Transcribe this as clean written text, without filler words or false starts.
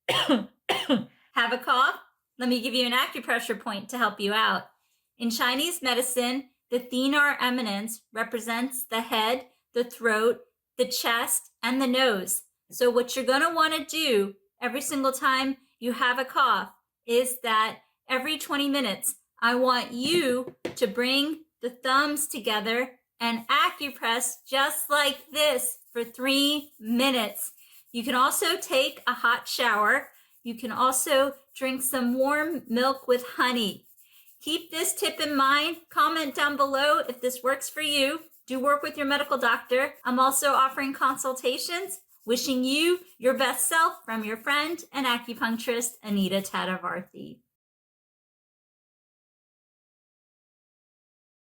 Have a cough? Let me give you an acupressure point to help you out. In Chinese medicine, the thenar eminence represents the head, the throat, the chest, and the nose. So what you're going to want to do every single time you have a cough is that every 20 minutes, I want you to bring the thumbs together and acupress just like this for 3 minutes. You can also take a hot shower. You can also drink some warm milk with honey. Keep this tip in mind. Comment down below if this works for you. Do work with your medical doctor. I'm also offering consultations. Wishing you your best self from your friend and acupuncturist, Anita Tadavarthi.